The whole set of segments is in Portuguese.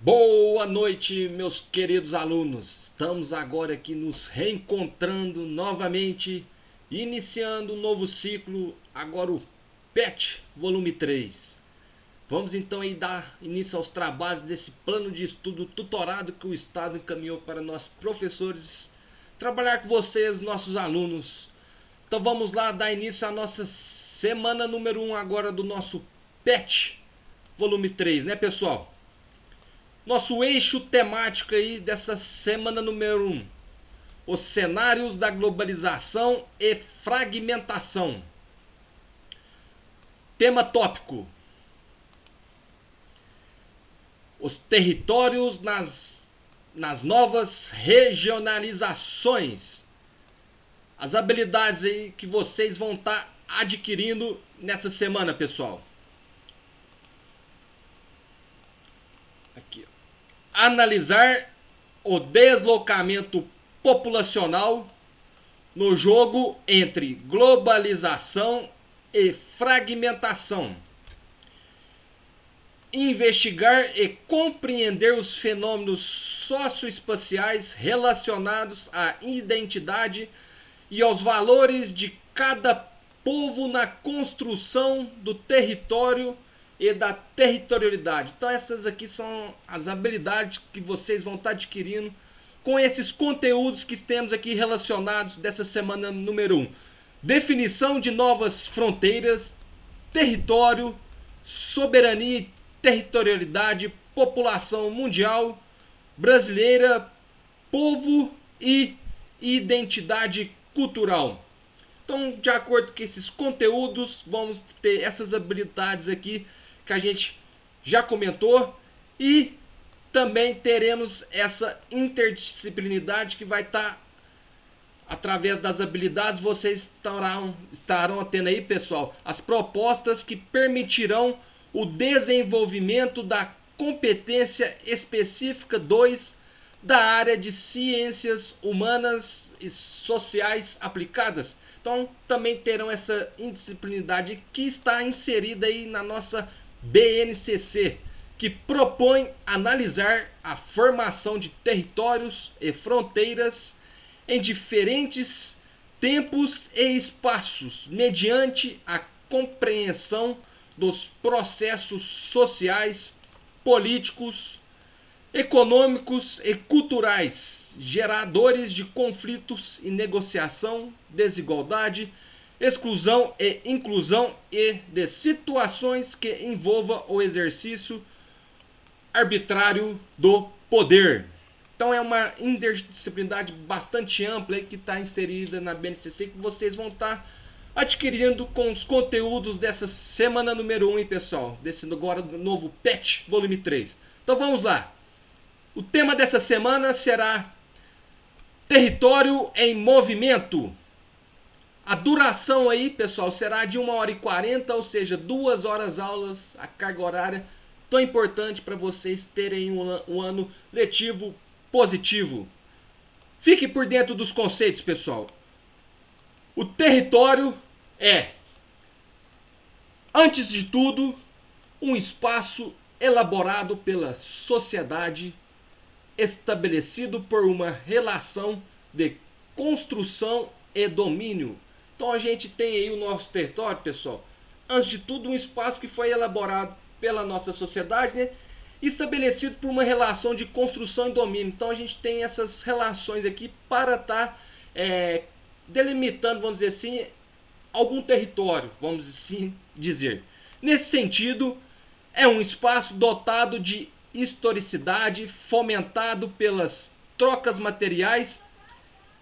Boa noite, meus queridos alunos. Estamos agora aqui nos reencontrando novamente, iniciando um novo ciclo, agora o PET volume 3. Vamos então aí dar início aos trabalhos desse plano de estudo tutorado que o Estado encaminhou para nós professores trabalhar com vocês, nossos alunos. Então vamos lá dar início à nossa semana número 1 agora do nosso PET volume 3, né, pessoal? Nosso eixo temático aí dessa semana número 1: os cenários da globalização e fragmentação. Tema tópico: os territórios nas novas regionalizações. As habilidades aí que vocês vão estar adquirindo nessa semana, pessoal. Aqui, ó. Analisar o deslocamento populacional no jogo entre globalização e fragmentação. Investigar e compreender os fenômenos socioespaciais relacionados à identidade e aos valores de cada povo na construção do território e da territorialidade. Então essas aqui são as habilidades que vocês vão estar adquirindo com esses conteúdos que temos aqui relacionados dessa semana número 1. Definição de novas fronteiras, território, soberania e territorialidade, população mundial, brasileira, povo e identidade cultural. Então, de acordo com esses conteúdos, vamos ter essas habilidades aqui que a gente já comentou e também teremos essa interdisciplinaridade que vai estar através das habilidades. Vocês estarão tendo aí, pessoal, as propostas que permitirão o desenvolvimento da competência específica 2 da área de ciências humanas e sociais aplicadas. Então também terão essa interdisciplinaridade que está inserida aí na nossa BNCC, que propõe analisar a formação de territórios e fronteiras em diferentes tempos e espaços, mediante a compreensão dos processos sociais, políticos, econômicos e culturais, geradores de conflitos e negociação, desigualdade, exclusão e inclusão e de situações que envolvam o exercício arbitrário do poder. Então é uma interdisciplinaridade bastante ampla que está inserida na BNCC, que vocês vão estar adquirindo com os conteúdos dessa semana número 1, hein, pessoal? Desse agora novo PET volume 3. Então vamos lá. O tema dessa semana será território em movimento. A duração aí, pessoal, será de 1h40, ou seja, 2 horas aulas, a carga horária tão importante para vocês terem um ano letivo positivo. Fique por dentro dos conceitos, pessoal. O território é, antes de tudo, um espaço elaborado pela sociedade, estabelecido por uma relação de construção e domínio. Então a gente tem aí o nosso território, pessoal, antes de tudo um espaço que foi elaborado pela nossa sociedade, né? Estabelecido por uma relação de construção e domínio. Então a gente tem essas relações aqui para estar delimitando, vamos dizer assim, algum território, vamos assim dizer. Nesse sentido, é um espaço dotado de historicidade, fomentado pelas trocas materiais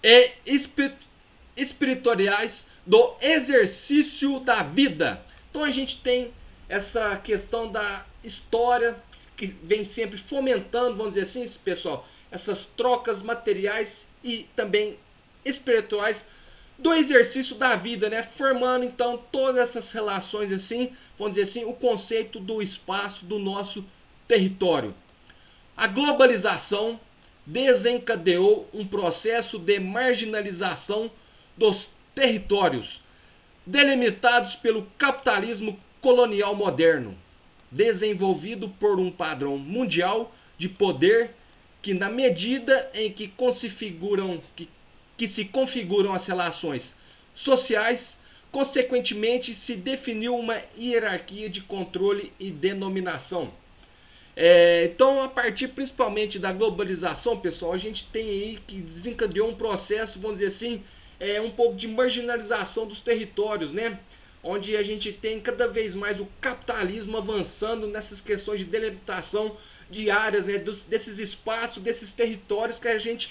e espirituais do exercício da vida. Então a gente tem essa questão da história que vem sempre fomentando, vamos dizer assim, pessoal, essas trocas materiais e também espirituais do exercício da vida, né? Formando então todas essas relações assim, vamos dizer assim, o conceito do espaço do nosso território. A globalização desencadeou um processo de marginalização dos territórios delimitados pelo capitalismo colonial moderno, desenvolvido por um padrão mundial de poder que, na medida em que se configuram as relações sociais, consequentemente se definiu uma hierarquia de controle e denominação. Então, a partir principalmente da globalização, pessoal, a gente tem aí que desencadeou um processo, vamos dizer assim, um pouco de marginalização dos territórios, né? Onde a gente tem cada vez mais o capitalismo avançando nessas questões de delimitação de áreas, né? Desses espaços, desses territórios que a gente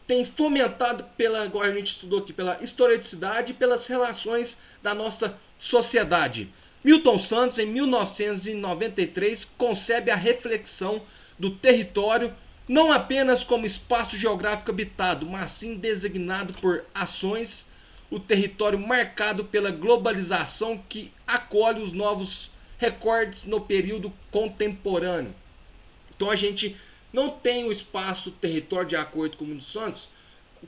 tem fomentado pela, igual a gente estudou aqui, pela historicidade e pelas relações da nossa sociedade. Milton Santos, em 1993, concebe a reflexão do território não apenas como espaço geográfico habitado, mas sim designado por ações, o território marcado pela globalização que acolhe os novos recordes no período contemporâneo. Então a gente não tem o espaço território, de acordo com o Milton Santos,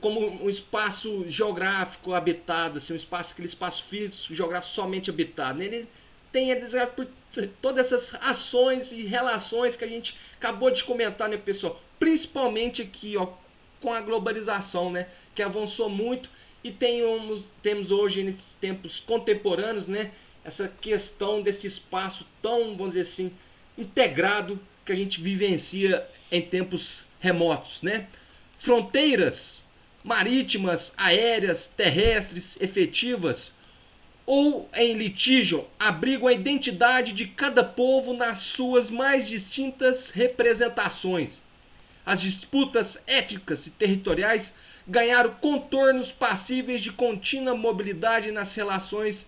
como um espaço geográfico habitado, assim, aquele espaço físico geográfico somente habitado. Ele tem por todas essas ações e relações que a gente acabou de comentar, né, pessoal? Principalmente aqui, ó, com a globalização, né, que avançou muito, e temos hoje, nesses tempos contemporâneos, né, essa questão desse espaço tão, vamos dizer assim, integrado que a gente vivencia em tempos remotos, né? Fronteiras marítimas, aéreas, terrestres, efetivas ou em litígio abrigam a identidade de cada povo nas suas mais distintas representações. As disputas étnicas e territoriais ganharam contornos passíveis de contínua mobilidade nas relações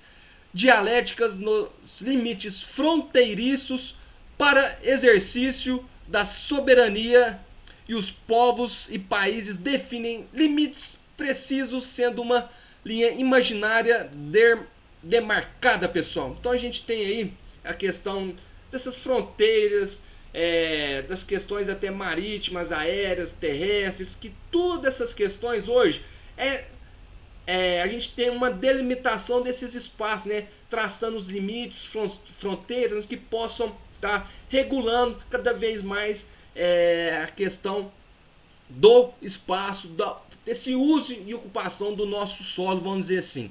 dialéticas nos limites fronteiriços para exercício da soberania, e os povos e países definem limites precisos, sendo uma linha imaginária demarcada, pessoal. Então a gente tem aí a questão dessas fronteiras, das questões até marítimas, aéreas, terrestres, que todas essas questões hoje a gente tem uma delimitação desses espaços, né? Traçando os limites, fronteiras que possam estar regulando cada vez mais a questão do espaço, desse uso e ocupação do nosso solo, vamos dizer assim.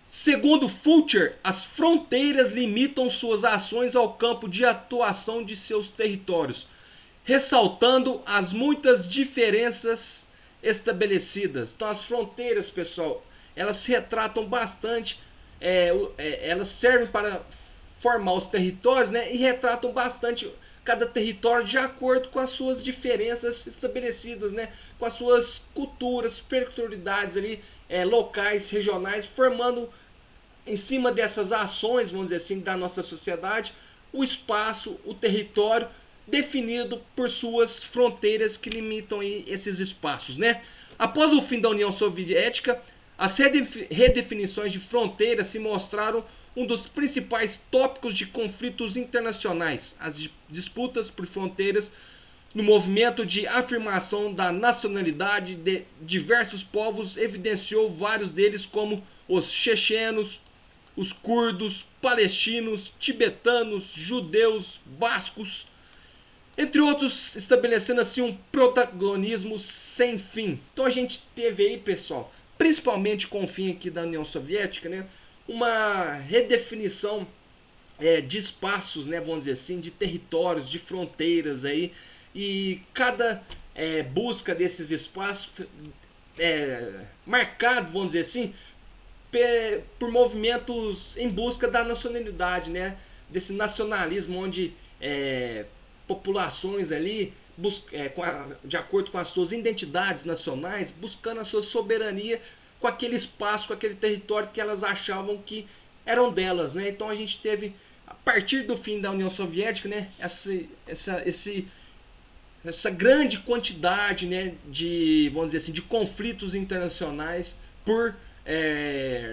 Segundo Fulcher, as fronteiras limitam suas ações ao campo de atuação de seus territórios, ressaltando as muitas diferenças estabelecidas. Então as fronteiras, pessoal, elas retratam bastante, elas servem para formar os territórios, né, e retratam bastante cada território de acordo com as suas diferenças estabelecidas, né, com as suas culturas, peculiaridades ali, locais, regionais, formando em cima dessas ações, vamos dizer assim, da nossa sociedade, o espaço, o território definido por suas fronteiras que limitam aí esses espaços, né? Após o fim da União Soviética, as redefinições de fronteiras se mostraram um dos principais tópicos de conflitos internacionais. As disputas por fronteiras no movimento de afirmação da nacionalidade de diversos povos evidenciou vários deles, como os chechenos, os curdos, palestinos, tibetanos, judeus, bascos, entre outros, estabelecendo assim um protagonismo sem fim. Então a gente teve aí, pessoal, principalmente com o fim aqui da União Soviética, né, uma redefinição de espaços, né, vamos dizer assim, de territórios, de fronteiras aí, e cada busca desses espaços marcado, vamos dizer assim, por movimentos em busca da nacionalidade, né, desse nacionalismo onde populações ali de acordo com as suas identidades nacionais, buscando a sua soberania com aquele espaço, com aquele território que elas achavam que eram delas, né? Então a gente teve, a partir do fim da União Soviética, né, essa grande quantidade, né, de, vamos dizer assim, de conflitos internacionais por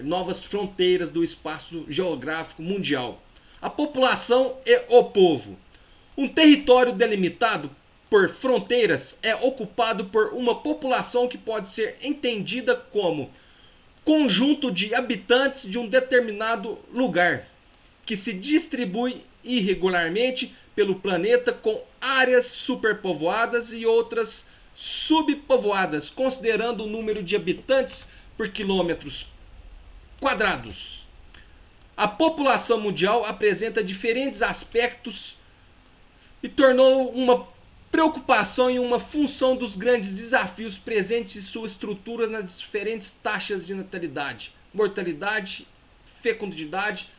novas fronteiras do espaço geográfico mundial. A população e o povo. Um território delimitado por fronteiras é ocupado por uma população que pode ser entendida como conjunto de habitantes de um determinado lugar, que se distribui irregularmente pelo planeta com áreas superpovoadas e outras subpovoadas, considerando o número de habitantes por quilômetros quadrados. A população mundial apresenta diferentes aspectos e tornou uma preocupação e uma função dos grandes desafios presentes em sua estrutura nas diferentes taxas de natalidade, mortalidade, fecundidade,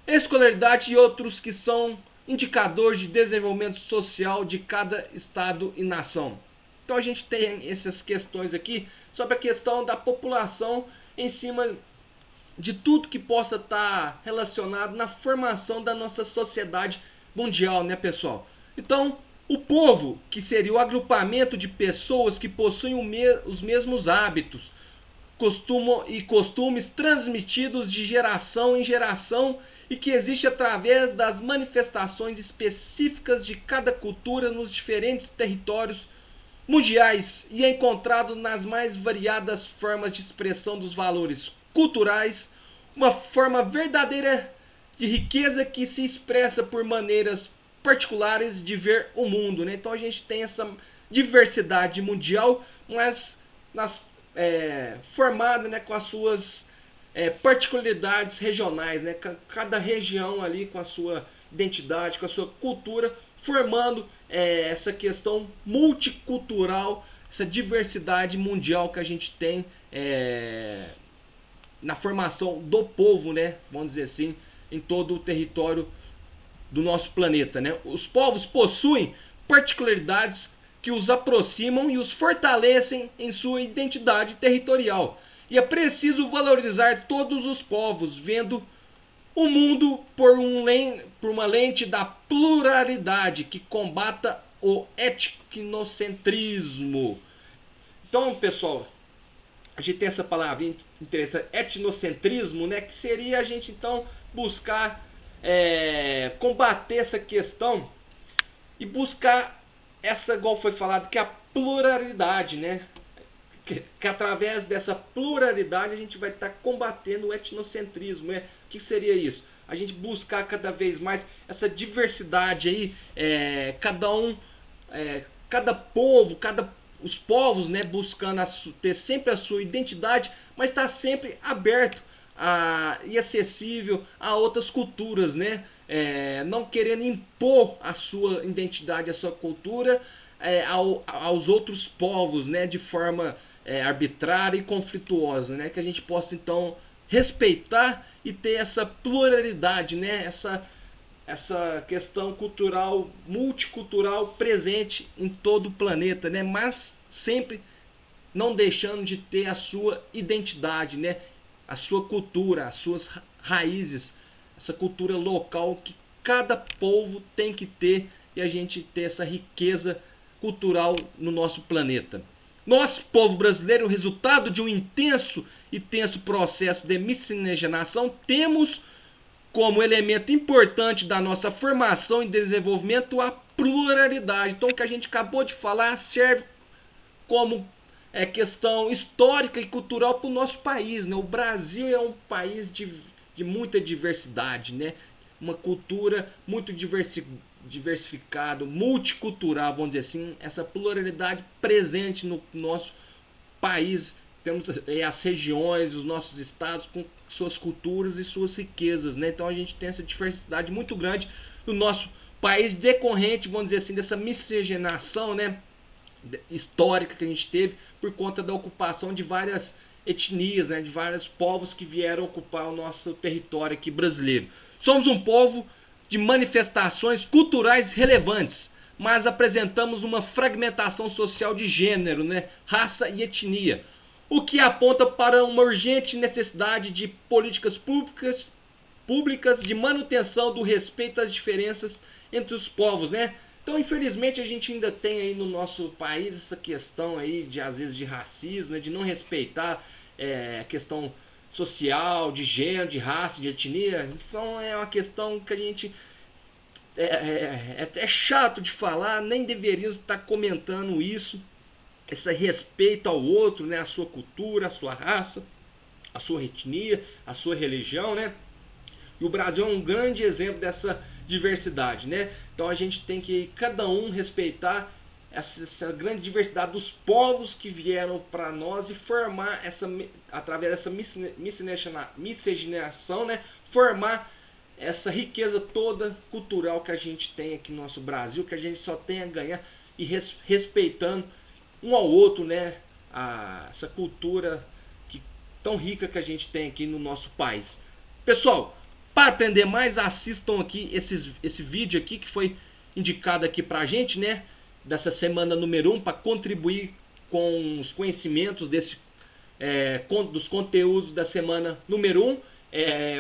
escolaridade e outros que são indicadores de desenvolvimento social de cada estado e nação. Então a gente tem essas questões aqui sobre a questão da população em cima de tudo que possa estar relacionado na formação da nossa sociedade mundial, né, pessoal? Então, o povo, que seria o agrupamento de pessoas que possuem os mesmos hábitos, costumes transmitidos de geração em geração e que existe através das manifestações específicas de cada cultura nos diferentes territórios mundiais e é encontrado nas mais variadas formas de expressão dos valores culturais, uma forma verdadeira de riqueza que se expressa por maneiras particulares de ver o mundo, né? Então a gente tem essa diversidade mundial, mas formada, né, com as suas particularidades regionais, né? Cada região ali com a sua identidade, com a sua cultura, formando essa questão multicultural, essa diversidade mundial que a gente tem na formação do povo, né? Vamos dizer assim, em todo o território do nosso planeta, né? Os povos possuem particularidades que os aproximam e os fortalecem em sua identidade territorial. E é preciso valorizar todos os povos, vendo o mundo por uma lente da pluralidade que combata o etnocentrismo. Então, pessoal, a gente tem essa palavra interessante, etnocentrismo, né? Que seria a gente então buscar combater essa questão e buscar essa, igual foi falado, que é a pluralidade, né? Que através dessa pluralidade a gente vai estar combatendo o etnocentrismo, né? O que seria isso? A gente buscar cada vez mais essa diversidade aí, cada povo, os povos, né, buscando ter sempre a sua identidade, mas estar sempre aberto e acessível a outras culturas, né? Não querendo impor a sua identidade, a sua cultura aos outros povos, né? De forma arbitrária e conflituosa, né? Que a gente possa então respeitar e ter essa pluralidade, né? Essa questão cultural, multicultural presente em todo o planeta, né? Mas sempre não deixando de ter a sua identidade, né? A sua cultura, as suas raízes, essa cultura local que cada povo tem que ter e a gente ter essa riqueza cultural no nosso planeta. Nós, povo brasileiro, resultado de um intenso e tenso processo de miscigenação, temos como elemento importante da nossa formação e desenvolvimento a pluralidade. Então, o que a gente acabou de falar serve como questão histórica e cultural para o nosso país, né? O Brasil é um país de muita diversidade, né? Uma cultura muito diversificada, multicultural, vamos dizer assim, essa pluralidade presente no nosso país. Temos as regiões, os nossos estados com suas culturas e suas riquezas, né? Então a gente tem essa diversidade muito grande no nosso país decorrente, vamos dizer assim, dessa miscigenação, né, histórica que a gente teve por conta da ocupação de várias etnias, né, de vários povos que vieram ocupar o nosso território aqui brasileiro. Somos um povo de manifestações culturais relevantes, mas apresentamos uma fragmentação social de gênero, né, raça e etnia, o que aponta para uma urgente necessidade de políticas públicas de manutenção do respeito às diferenças entre os povos, né? Então, infelizmente, a gente ainda tem aí no nosso país essa questão aí de, às vezes, de racismo, né, de não respeitar a questão social, de gênero, de raça, de etnia. Então, é uma questão que a gente é até chato de falar, nem deveríamos estar comentando isso, esse respeito ao outro, né, a sua cultura, a sua raça, a sua etnia, a sua religião, né? E o Brasil é um grande exemplo dessa diversidade, né? Então a gente tem que cada um respeitar essa grande diversidade dos povos que vieram para nós e formar através dessa miscigenação, né? Formar essa riqueza toda cultural que a gente tem aqui no nosso Brasil, que a gente só tem a ganhar e respeitando um ao outro, né? Essa cultura tão rica que a gente tem aqui no nosso país. Pessoal, para aprender mais, assistam aqui esse vídeo aqui que foi indicado aqui pra gente, né? Dessa semana número 1, para contribuir com os conhecimentos dos conteúdos da semana número 1.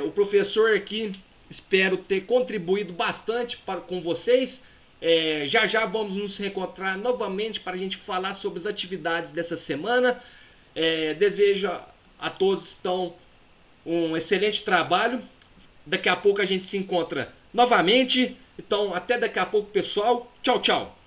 O professor aqui, espero ter contribuído bastante com vocês. Já já vamos nos reencontrar novamente para a gente falar sobre as atividades dessa semana. Desejo a todos então um excelente trabalho. Daqui a pouco a gente se encontra novamente. Então até daqui a pouco, pessoal. Tchau, tchau.